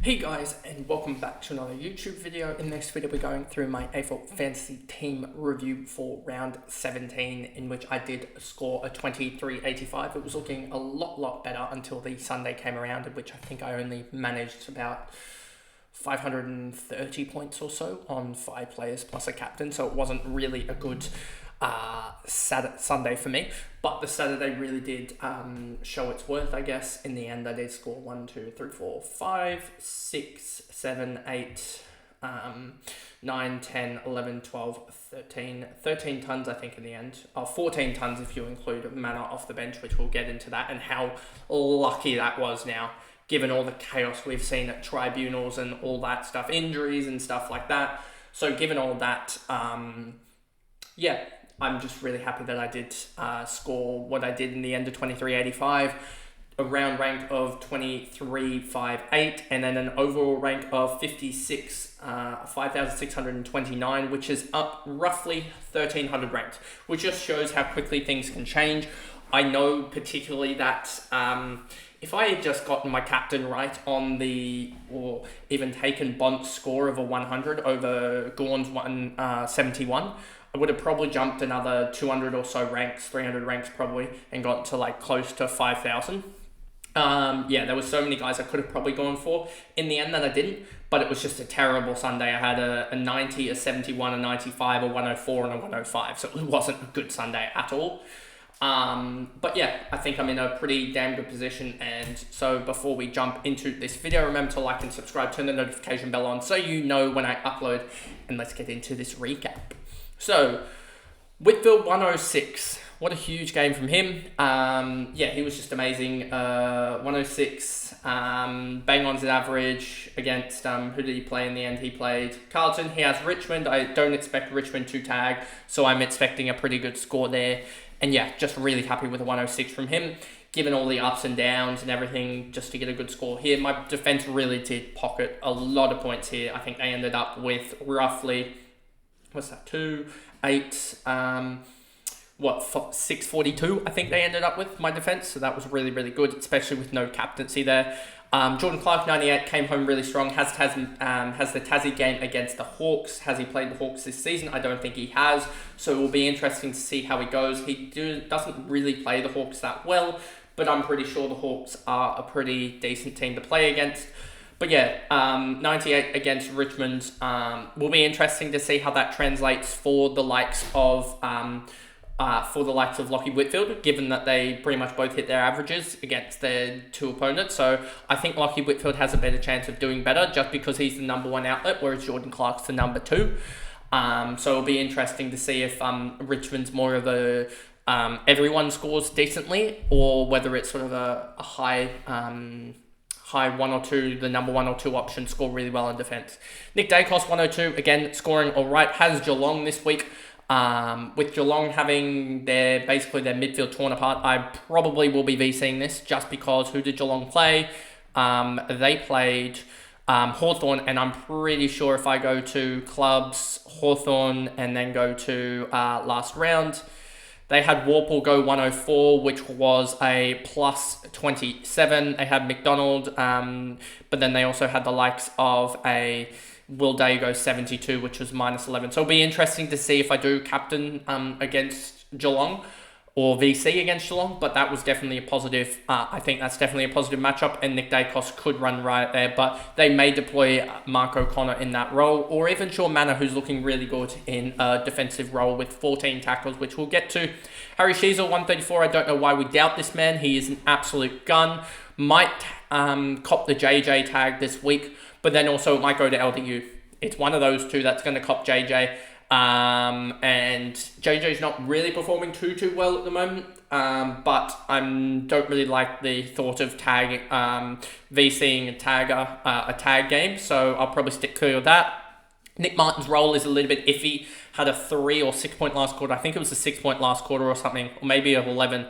Hey guys, and welcome back to another YouTube video. In this video we're going through my AFL Fantasy team review for round 17, in which I did score a 23.85. It was looking a lot better until the Sunday came around, in which I think I only managed about 530 points or so on 5 players plus a captain, so it wasn't really a good Sunday for me, but the Saturday really did show its worth, I guess. In the end, I did score 1, 2, 3, 4, 5, 6, 7, 8, 9, 10, 11, 12, 13 tons, I think, in the end. 14 tons if you include mana off the bench, which we'll get into that, and how lucky that was now, given all the chaos we've seen at tribunals and all that stuff, injuries and stuff like that. So given all that, yeah, I'm just really happy that I did score what I did in the end of 23.85, a round rank of 23.58, and then an overall rank of 5,629, which is up roughly 1,300 ranks, which just shows how quickly things can change. I know particularly that if I had just gotten my captain right on or even taken Bont's score of a 100 over Gorn's 171, I would have probably jumped another 200 or so ranks, 300 ranks probably, and got to like close to 5,000. Yeah, there were so many guys I could have probably gone for in the end that I didn't, but it was just a terrible Sunday. I had a 90, a 71, a 95, a 104, and a 105, so it wasn't a good Sunday at all. But yeah, I think I'm in a pretty damn good position. And so before we jump into this video, remember to like and subscribe, turn the notification bell on so you know when I upload, and let's get into this recap. So, Whitfield 106, what a huge game from him. Yeah, he was just amazing. 106, bang on his average against, who did he play in the end? He played Carlton. He has Richmond. I don't expect Richmond to tag, so I'm expecting a pretty good score there. And yeah, just really happy with the 106 from him, given all the ups and downs and everything, just to get a good score here. My defense really did pocket a lot of points here. I think they ended up with roughly, 642, I think they ended up with, my defense. So that was really good, especially with no captaincy there. Jordan Clark, 98, came home really strong. Has the Tassie game against the Hawks. Has he played the Hawks this season? I don't think he has. So it will be interesting to see how he goes. He doesn't really play the Hawks that well, but I'm pretty sure the Hawks are a pretty decent team to play against. But yeah, 98 against Richmond will be interesting to see how that translates for the likes of Lockie Whitfield, given that they pretty much both hit their averages against their two opponents. So I think Lockie Whitfield has a better chance of doing better just because he's the number 1 outlet, whereas Jordan Clark's the number 2. So it'll be interesting to see if Richmond's more of a everyone scores decently, or whether it's sort of a high 1 or 2, the number 1 or 2 option score really well in defence. Nick Dacos, 102, again, scoring all right. Has Geelong this week. With Geelong having their midfield torn apart, I probably will be VCing this just because who did Geelong play? They played Hawthorn, and I'm pretty sure if I go to clubs, Hawthorn, and then go to last round, they had Warple go 104, which was a plus 27. They had McDonald, but then they also had the likes of a Will Day go 72, which was minus 11. So it'll be interesting to see if I do captain against Geelong or VC against Geelong, but that was definitely a positive. I think that's definitely a positive matchup, and Nick Dacos could run right there, but they may deploy Mark O'Connor in that role, or even Sean Manor, who's looking really good in a defensive role with 14 tackles, which we'll get to. Harry Sheezel, 134. I don't know why we doubt this man. He is an absolute gun. Might cop the JJ tag this week, but then also it might go to LDU. It's one of those two that's going to cop JJ. And JJ's not really performing too well at the moment, but I don't really like the thought of VCing a tag game, so I'll probably stick clear of that. Nick Martin's role is a little bit iffy. Had a 3 or 6 point last quarter. I think it was a 6 point last quarter or something, or maybe a 11.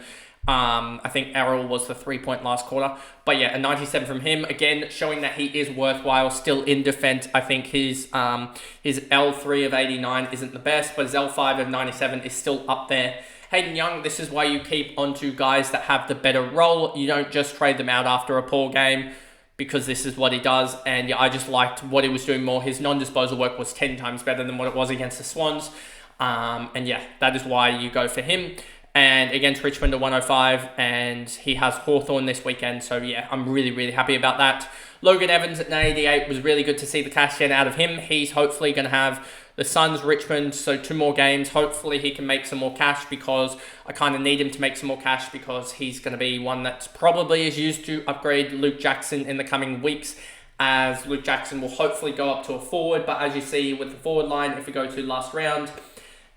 I think Errol was the 3 point last quarter. But yeah, a 97 from him. Again, showing that he is worthwhile still in defense. I think his L3 of 89 isn't the best, but his L5 of 97 is still up there. Hayden Young, this is why you keep onto guys that have the better role. You don't just trade them out after a poor game. because this is what he does. And yeah, I just liked what he was doing more. His non-disposal work was 10 times better than what it was against the Swans. And yeah, that is why you go for him. And against Richmond, a 105, and he has Hawthorn this weekend. So yeah, I'm really, really happy about that. Logan Evans at 88 was really good to see the cash in out of him. He's hopefully going to have the Suns, Richmond, so 2 more games. Hopefully he can make some more cash, because I kind of need him to make some more cash, because he's going to be one that's probably is used to upgrade Luke Jackson in the coming weeks, as Luke Jackson will hopefully go up to a forward. But as you see with the forward line, if we go to last round,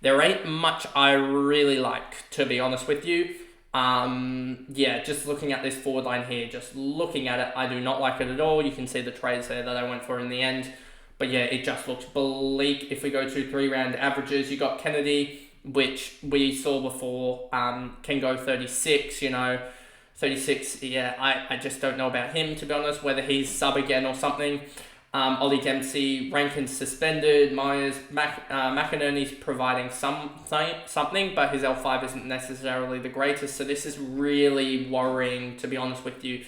there ain't much I really like, to be honest with you. Yeah, just looking at this forward line here, just looking at it, I do not like it at all. You can see the trades there that I went for in the end. But yeah, it just looks bleak. If we go to 3-round averages, you got Kennedy, which we saw before, can go 36, 36, yeah, I just don't know about him, to be honest, whether he's sub again or something. Ollie Dempsey, Rankin's suspended, Myers, McInerney's providing something, but his L5 isn't necessarily the greatest, so this is really worrying, to be honest with you.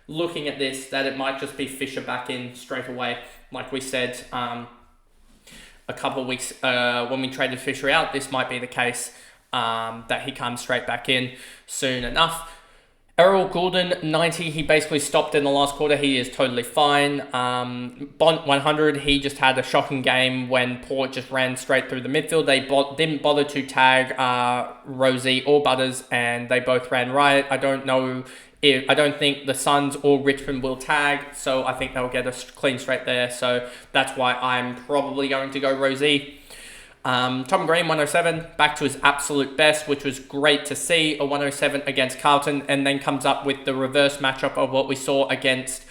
Looking at this, that it might just be Fisher back in straight away. Like we said a couple of weeks when we traded Fisher out, this might be the case, that he comes straight back in soon enough. Errol Goulden, 90, he basically stopped in the last quarter. He is totally fine. Bont, 100, he just had a shocking game when Port just ran straight through the midfield. They didn't bother to tag Rosie or Butters, and they both ran riot. I don't think the Suns or Richmond will tag, so I think they'll get a clean straight there. So that's why I'm probably going to go Rosie. Tom Green, 107, back to his absolute best, which was great to see, a 107 against Carlton, and then comes up with the reverse matchup of what we saw against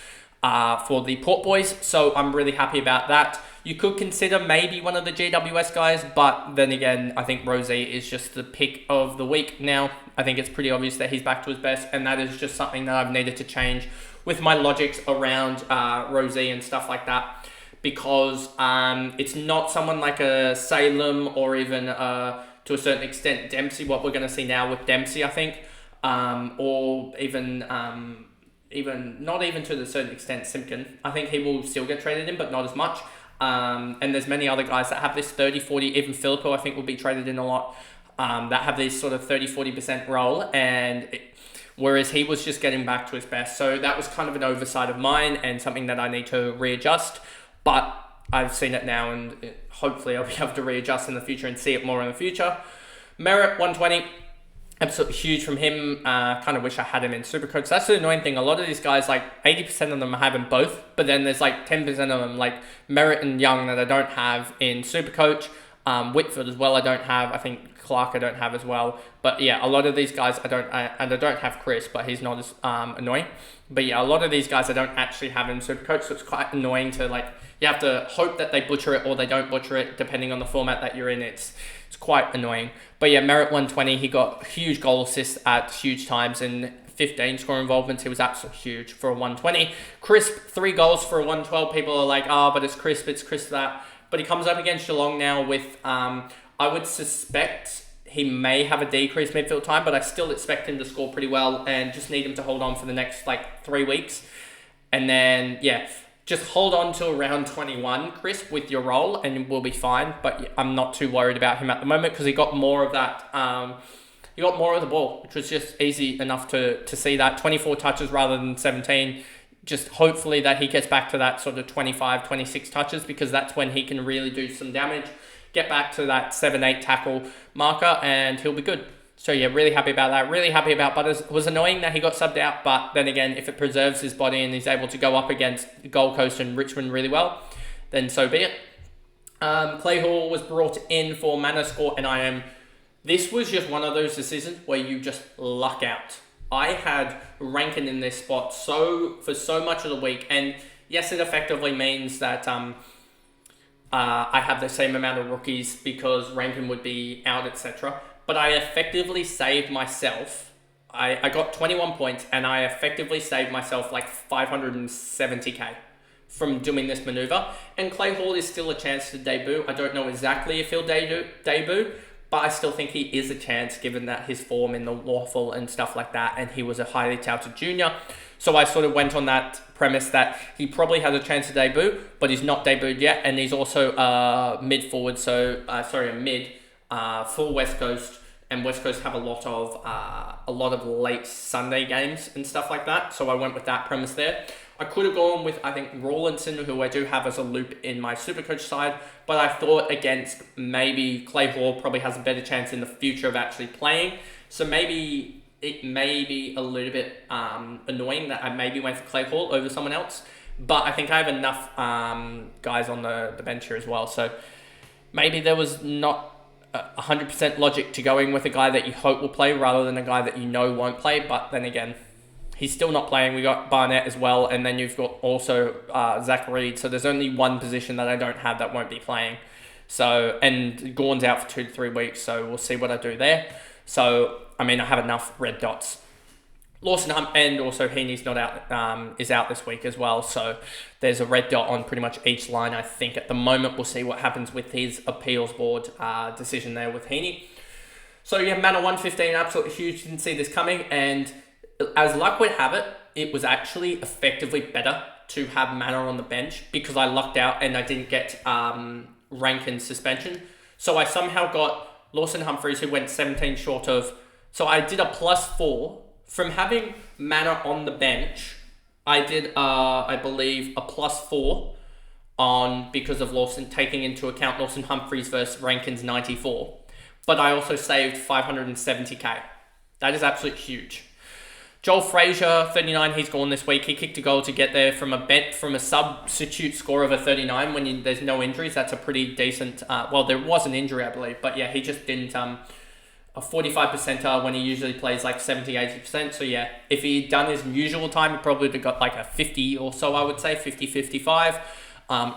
for the Port Boys. So I'm really happy about that. You could consider maybe one of the GWS guys, but then again, I think Rosie is just the pick of the week now. I think it's pretty obvious that he's back to his best, and that is just something that I've needed to change with my logics around Rosie and stuff like that. Because it's not someone like a Salem or even to a certain extent Dempsey, what we're going to see now with Dempsey, I think, or even not even to a certain extent Simpkin. I think he will still get traded in, but not as much. And there's many other guys that have this 30, 40, even Philippo I think will be traded in a lot, that have this sort of 30, 40% role, whereas he was just getting back to his best. So that was kind of an oversight of mine and something that I need to readjust. But I've seen it now, and hopefully I'll be able to readjust in the future and see it more in the future. Merritt, 120, absolutely huge from him. Kind of wish I had him in Supercoach. That's the annoying thing. A lot of these guys, like 80% of them have him both, but then there's like 10% of them, like Merritt and Young, that I don't have in Supercoach. Whitfield as well I don't have. I think Clark I don't have as well. But yeah, a lot of these guys I don't have Chris, but he's not as annoying. But yeah, a lot of these guys I don't actually have in Supercoach, so it's quite annoying to you have to hope that they butcher it or they don't butcher it depending on the format that you're in. It's quite annoying. But yeah, Merritt 120, he got huge goal assists at huge times and 15 score involvements. He was absolutely huge for a 120. Crisp, 3 goals for a 112. People are like, but it's crisp that. But he comes up against Geelong now with, I would suspect he may have a decreased midfield time, but I still expect him to score pretty well and just need him to hold on for the next 3 weeks. And then, yeah, just hold on to around 21, Crisp, with your role and we'll be fine. But I'm not too worried about him at the moment because he got more of that, he got more of the ball, which was just easy enough to see that. 24 touches rather than 17. Just hopefully that he gets back to that sort of 25, 26 touches, because that's when he can really do some damage, get back to that 7-8 tackle marker, and he'll be good. So yeah, really happy about that. Really happy about Butters. It was annoying that he got subbed out, but then again, if it preserves his body and he's able to go up against Gold Coast and Richmond really well, then so be it. Clay Hall was brought in for Mana Score, and this was just one of those decisions where you just luck out. I had Rankin in this spot for so much of the week, and yes, it effectively means that I have the same amount of rookies because Rankin would be out, etc. But I effectively saved myself. I got 21 points, and I effectively saved myself 570k from doing this maneuver. And Clay Hall is still a chance to debut. I don't know exactly if he'll debut. But I still think he is a chance given that his form in the waffle and stuff like that, and he was a highly touted junior. So I sort of went on that premise that he probably has a chance to debut, but he's not debuted yet, and he's also mid forward, a mid for West Coast, and West Coast have a lot of late Sunday games and stuff like that. So I went with that premise there. I could have gone with, I think, Rawlinson, who I do have as a loop in my Supercoach side, but I thought against maybe Clay Hall probably has a better chance in the future of actually playing. So maybe it may be a little bit annoying that I maybe went for Clay Hall over someone else, but I think I have enough guys on the bench here as well. So maybe there was not 100% logic to going with a guy that you hope will play rather than a guy that you know won't play, but then again, he's still not playing. We got Barnett as well, and then you've got also Zach Reed. So there's only one position that I don't have that won't be playing. So, and Gorn's out for 2 to 3 weeks, so we'll see what I do there. So, I mean, I have enough red dots. Lawson Hunt and also Heaney's not out, is out this week as well. So there's a red dot on pretty much each line, I think. At the moment, we'll see what happens with his appeals board decision there with Heaney. So yeah, Mana 115, absolutely huge. Didn't see this coming, and as luck would have it, it was actually effectively better to have Mana on the bench because I lucked out and I didn't get Rankin's suspension. So I somehow got Lawson Humphreys, who went 17 short of. So I did a +4 from having Mana on the bench. I did, I believe, a +4 on because of Lawson, taking into account Lawson Humphreys versus Rankin's 94. But I also saved 570k. That is absolutely huge. Joel Frazier, 39, he's gone this week. He kicked a goal to get there from a substitute score of a 39 when there's no injuries. That's a pretty decent, well, there was an injury, I believe. But yeah, he just didn't, a 45% when he usually plays like 70-80%. So yeah, if he'd done his usual time, he probably would have got like a 50 or so, I would say, 50-55,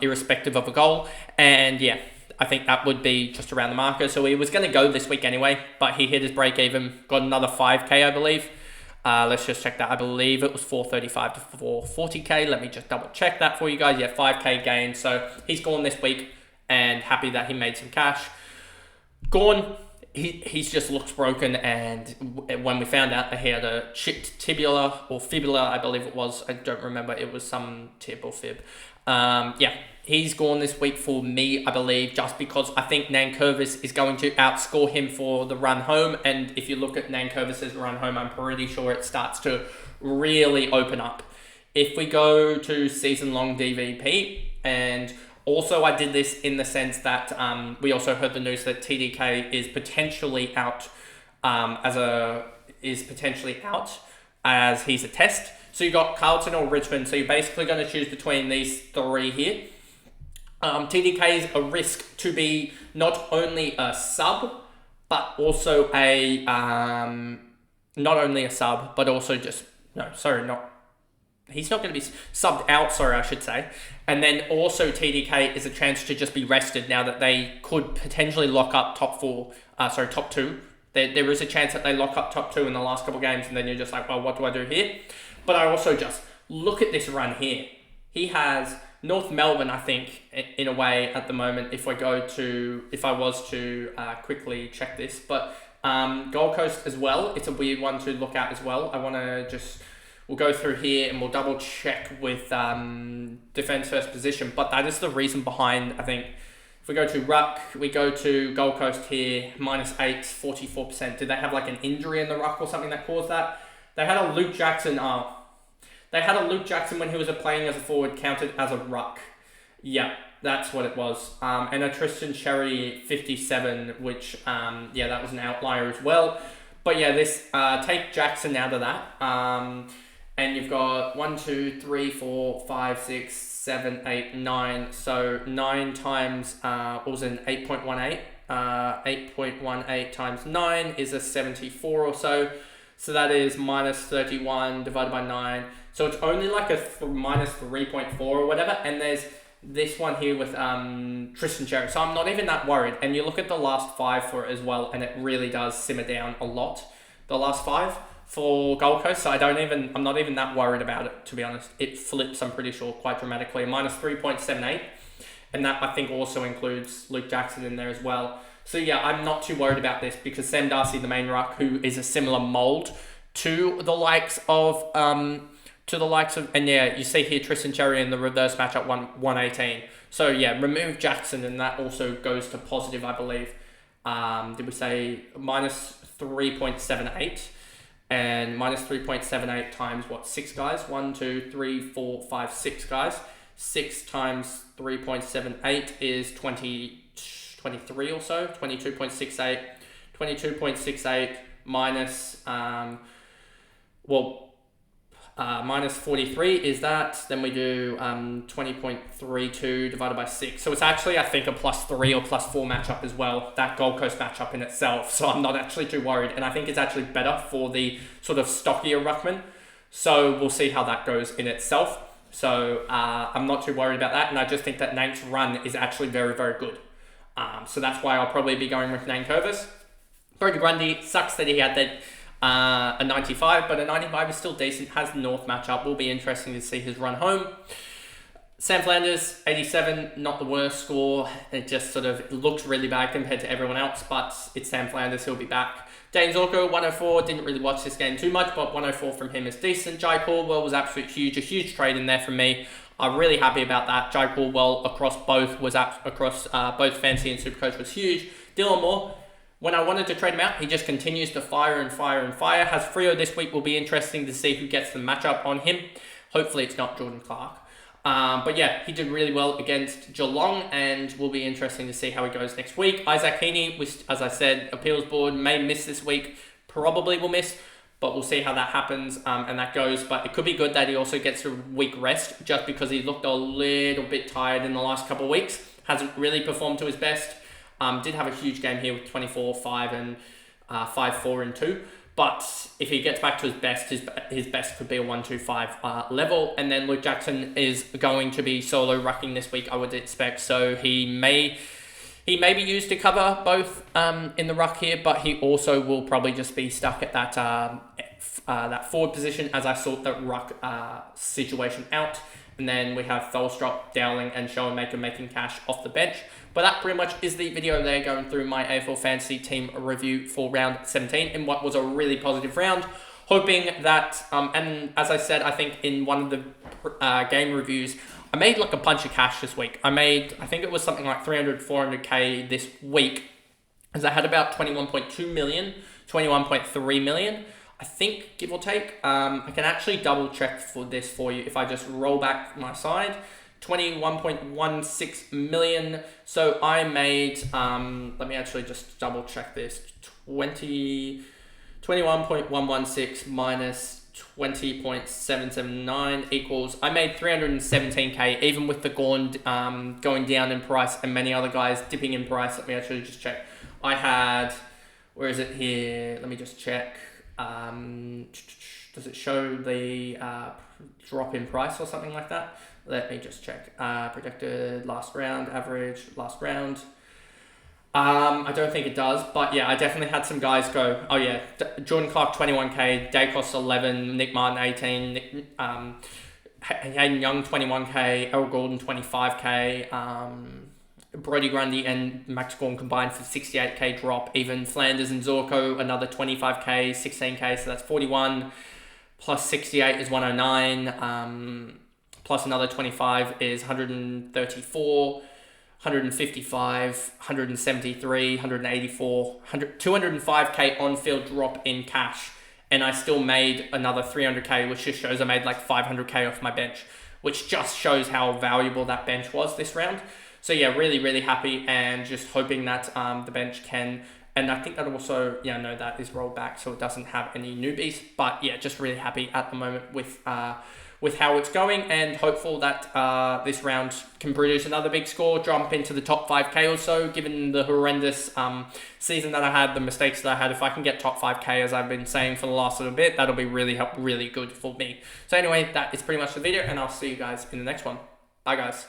irrespective of a goal. And yeah, I think that would be just around the marker. So he was going to go this week anyway, but he hit his break even, got another 5k, I believe. Let's just check that. I believe it was 435 to 440k. Let me just double check that for you guys. Yeah, 5k gain. So he's gone this week and happy that he made some cash. Gone. He's just looks broken, and when we found out that he had a chipped tibula or fibula, I believe it was, I don't remember, it was some tib or fib. Yeah, he's gone this week for me, I believe, just because I think Nankervis is going to outscore him for the run home, and if you look at Nankervis's run home, I'm pretty sure it starts to really open up. If we go to season-long DVP, and also, I did this in the sense that we also heard the news that TDK is potentially out as he's a test. So you got Carlton or Richmond. So you're basically going to choose between these three here. TDK is a risk to be not only a sub, but also he's not going to be subbed out, sorry, I should say. And then also TDK is a chance to just be rested now that they could potentially lock up top two. There is a chance that they lock up top two in the last couple of games, and then you're just like, well, what do I do here? But I also just look at this run here. He has North Melbourne, I think, in a way at the moment, if I was to quickly check this. But Gold Coast as well, it's a weird one to look at as well. We'll go through here and we'll double check with defense first position. But that is the reason behind, I think, if we go to Ruck, we go to Gold Coast here, -8, 44%. Did they have like an injury in the Ruck or something that caused that? They had a Luke Jackson. When he was playing as a forward counted as a Ruck. Yeah, that's what it was. And a Tristan Sherry 57, which, that was an outlier as well. But yeah, this take Jackson out of that. And you've got 1, 2, 3, 4, 5, 6, 7, 8, 9. So 9 times, what was it, 8.18? 8.18 times 9 is a 74 or so. So that is -31 divided by 9. So it's only like a -3.4 or whatever. And there's this one here with Tristan Sherry. So I'm not even that worried. And you look at the last 5 for it as well, and it really does simmer down a lot. The last 5 for Gold Coast. So I'm not even that worried about it, to be honest. It flips, I'm pretty sure, quite dramatically. -3.78. And that, I think, also includes Luke Jackson in there as well. So yeah, I'm not too worried about this because Sam Darcy, the main ruck, who is a similar mould to the likes of to the likes of, and yeah, you see here Tristan Cherry in the reverse matchup 118. So yeah, remove Jackson, and that also goes to positive, I believe. Did we say minus 3.78? And minus 3.78 times what? 6 guys? 1, 2, 3, 4, 5, 6 guys. 6 times 3.78 is 23 or so. 22.68. 22.68 minus minus 43 is that. Then we do 20.32 divided by 6. So it's actually, I think, a +3 or +4 matchup as well, that Gold Coast matchup in itself. So I'm not actually too worried. And I think it's actually better for the sort of stockier ruckman. So we'll see how that goes in itself. So I'm not too worried about that. And I just think that Nank's run is actually very, very good. So that's why I'll probably be going with Nank Curvis. Brodie Grundy, sucks that he had that a 95, but a 95 is still decent. Has the North matchup. Will be interesting to see his run home. Sam Flanders, 87, not the worst score. It just sort of looks really bad compared to everyone else, but it's Sam Flanders. He'll be back. Dane Zorko, 104. Didn't really watch this game too much, but 104 from him is decent. Jai Caldwell was absolutely huge. A huge trade in there from me. I'm really happy about that. Jai Caldwell across both both Fantasy and Supercoach was huge. Dylan Moore, when I wanted to trade him out, he just continues to fire and fire and fire. Has Freo this week. Will be interesting to see who gets the matchup on him. Hopefully it's not Jordan Clark. But yeah, he did really well against Geelong, and will be interesting to see how he goes next week. Isaac Heaney, which, as I said, appeals board may miss this week. Probably will miss, but we'll see how that happens and that goes. But it could be good that he also gets a week rest, just because he looked a little bit tired in the last couple of weeks. Hasn't really performed to his best. Did have a huge game here with 24, 5, and 5, 4, and 2. But if he gets back to his best, his best could be a 1-2-5 level. And then Luke Jackson is going to be solo rucking this week, I would expect. So he may be used to cover both in the ruck here, but he also will probably just be stuck at that forward position as I sort the ruck situation out. And then we have Thelstrop, Dowling, and Schoenmaker making cash off the bench. But that pretty much is the video there, going through my AFL Fantasy team review for round 17 in what was a really positive round. Hoping that, and as I said, I think in one of the game reviews, I made like a bunch of cash this week. I think it was something like 300, 400k this week, as I had about 21.2 million, 21.3 million. I think, give or take. I can actually double check for this for you if I just roll back my side. 21.16 million. So I made, let me actually just double check this. 21.116 minus 20.779 equals, I made 317k, even with the Gorn going down in price and many other guys dipping in price. Let me actually just check. I had, where is it here? Let me just check. Does it show the drop in price or something like that? Let me just check. Projected last round, average last round. I don't think it does, but yeah, I definitely had some guys go. Oh yeah, Jordan Clark 21k, Dacos 11, Nick Martin 18, Hayden Young 21k, Errol Gordon 25k, Brodie Grundy and Max Gawn combined for 68k drop. Even Flanders and Zorko another 25k, 16k, so that's 41. Plus 68 is 109. Plus another 25 is 134, 155, 173, 184, 205k on-field drop in cash. And I still made another 300k, which just shows I made like 500k off my bench, which just shows how valuable that bench was this round. So yeah, really, really happy, and just hoping that the bench can, and I think that also, yeah, no, that is rolled back so it doesn't have any newbies. But yeah, just really happy at the moment with how it's going, and hopeful that this round can produce another big score, jump into the top 5k or so, given the horrendous season that I had, the mistakes that I had. If I can get top 5k, as I've been saying for the last little bit, that'll be really good for me. So anyway, that is pretty much the video, and I'll see you guys in the next one. Bye guys.